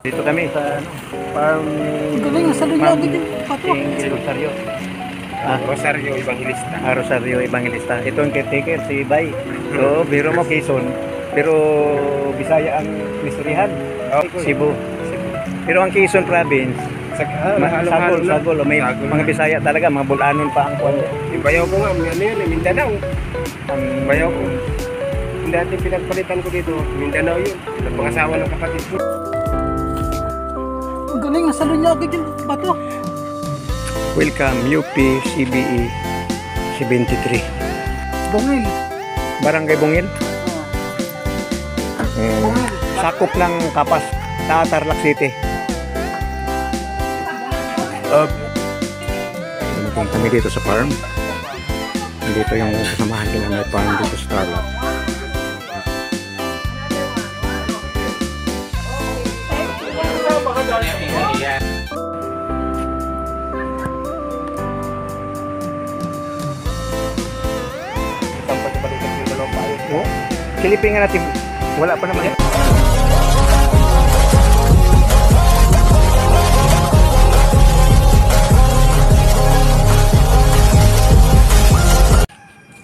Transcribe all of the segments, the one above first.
Dito kami sa farm Galing, nasa doon lagi din. Pato. Rosario. Rosario Evangelista. Rosario Evangelista. Ito ang caretaker, si Bay. So, biro mo Quezon. Pero Bisaya ang listerihan. Cebu. Pero ang Quezon province, Sagol. May mga Bisaya talaga, mga Bulanon pa ang kwan. Yung bayaw ko nga, ano yun, Mindanao. Ang bayaw ko. Yung dati pinagpalitan ko dito, Mindanao yun. Pangasawa ng kapatid ko. Galing, nasa doon lagi din. Pato. Welcome UP CBE 73. Bungil. Barangay Bungil. Sakop ng Kapas, Tarlac City. Kami dito sa farm. Dito yung kasamahan ko na may farm dito sa Tarlac. Oh, silipin nga natin. Wala pa naman.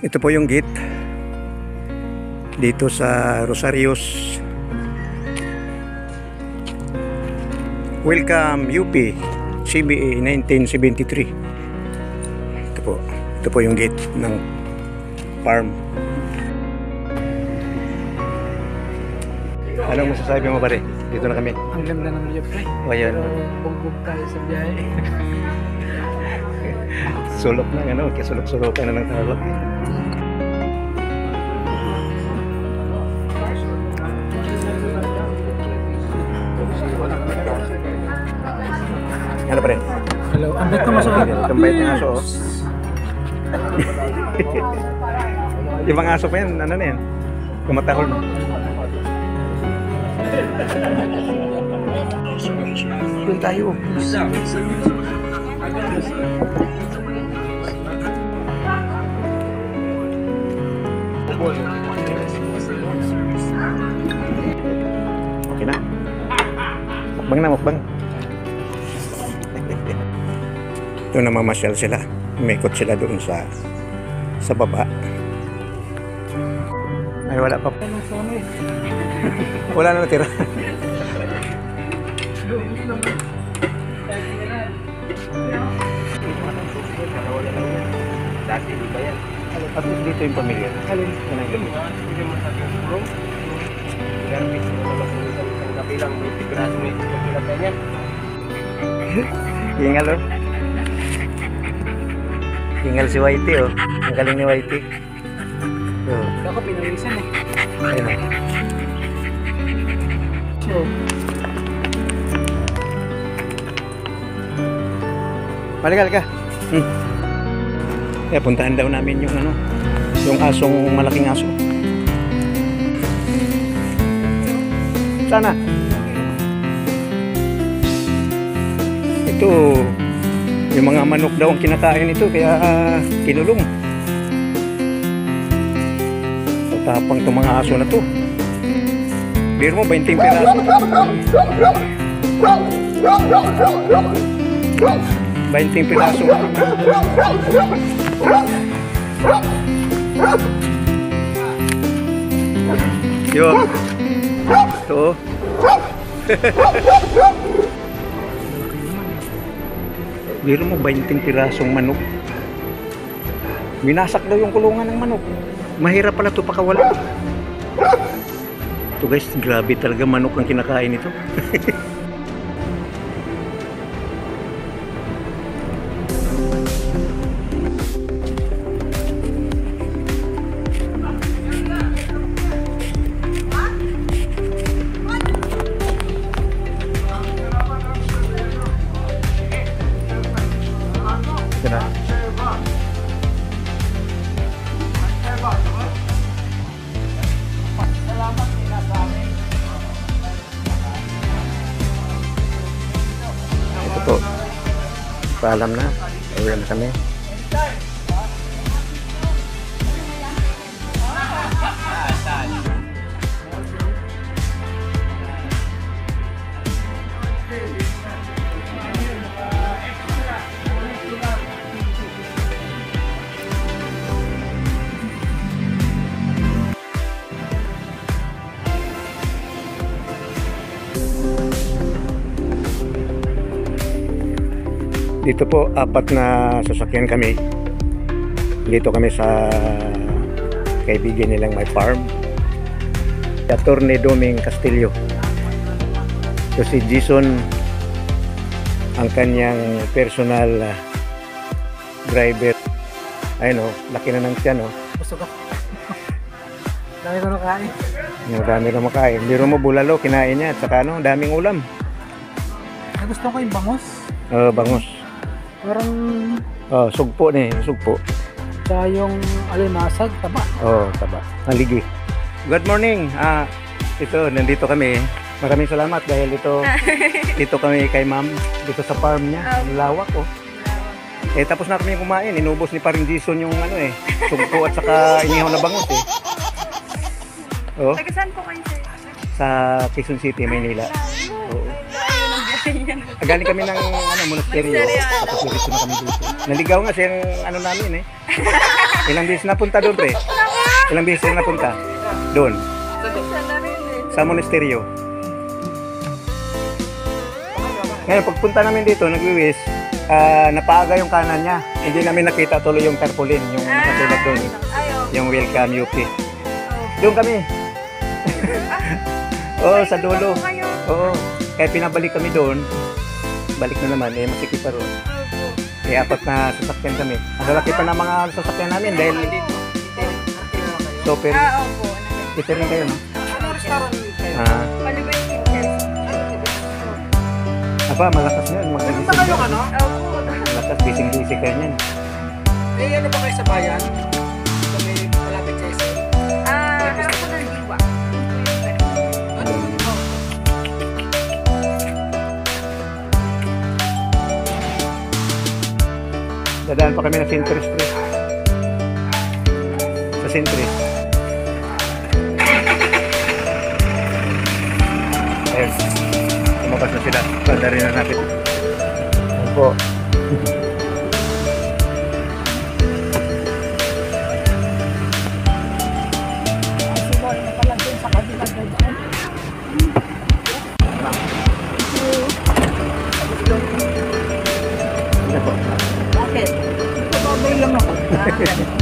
Ito po yung gate dito sa Rosarios. Welcome UP CBE 1973. Ito po yung gate ng farm. Anong masasabi mo pare? Dito na kami. Ang ganda ng liyo, pre. O yan. Bugbog tayo sa biyahe. Sulok na ano, kaya sulok-sulokan na ng Tarlac. Ano pa rin? Hello, ang bet ko masuk. Ang bait ng aso, oh. Ibang aso pa yan, ano na yan? Tumatahol na. Doon tayo. Okay na. Mukbang. Ito na mamasyal sila. Umikot sila doon sa baba. Ay wala pa. Wala na natira. Dati di ba yan? At least dito yung pamilya. Alin? Hindi mo sa tulong. Yan, mismo na masunod ang kapilang may tigraso may kapilang ganyan. Hingal oh. Hingal si Whitey oh. Ang galing ni Whitey. Oh. Ako pinalisan eh. Ayun oh. So, Maligal ka. Kaya puntahan daw namin yung ano, yung asong malaking aso. Sana. Ito, yung mga manok daw ang kinakain ito kaya kinulong. Tatapang itong mga aso na to. Biro mo, 20 piraso. 20 piraso. Yo. Ito. Biro mo 20 pirasong manok. Binasak daw yung kulungan ng manok. Mahirap pala ito pakawala. Ito guys, grabe talaga manok ang kinakain ito. Ito po. Paalam na. Uwi na kami. Dito po, 4 na sasakyan kami. Dito kami sa kaibigan nilang may farm. Attorney Doming Castillo. So si Jason ang kanyang personal driver. Ayun oh, laki na ng tiyan oh. Busog ako. Dami ko nakain. Yung dami na makain. Biro mo bulalo, kinain niya. At saka ano, daming ulam. Gusto ko yung bangos. Bangus. Parang Sugpo ni, sugpo. tsaka yung alimasag, taba. Taba. Haligi. Good morning. Ito, nandito kami. Maraming salamat dahil dito kami kay ma'am. Dito sa farm niya. Ang lawak oh. Tapos na kami kumain. Inubos ni paring Jason yung sugpo at saka inihaw na bangus eh. Oh, Taga saan po kayo, sir? sa Quezon City, Maynila. Oo. Galing kami ng monasteryo. Tapos diretso na kami dito. Naligaw nga siyang namin eh. Ilang beses napunta doon, pre? Ilang beses napunta? Doon. Sa monasteryo. Ngayon, pagpunta namin dito, nagwiwis, napaaga yung kanan niya. Hindi namin nakita tuloy yung tarpaulin, yung nakatulad doon. Yung welcome UP. Doon kami. Oo, sa dulo. Oo. Kaya pinabalik kami doon. Balik na naman, masikip pa roon. Kaya 4 na sasakyan kami. Ang lalaki pa ng mga sasakyan namin dahil super. Opo. Dito rin kayo, no? Anong restaurant kayo? Palibay Kitchen. Aba, malakas na yun. Meron ba kayong ano? Opo. Malakas, bising-bising kayo niyan. Ano ba kayo sa bayan? Kami malapit sa isa. Harap po ng Diwa. Ano? Dadaan pa kami na Century Street. Sa Century. Ayun. Lumabas na sila. Banda rin na natin. Ayun po. Bakit? Babay lang ako.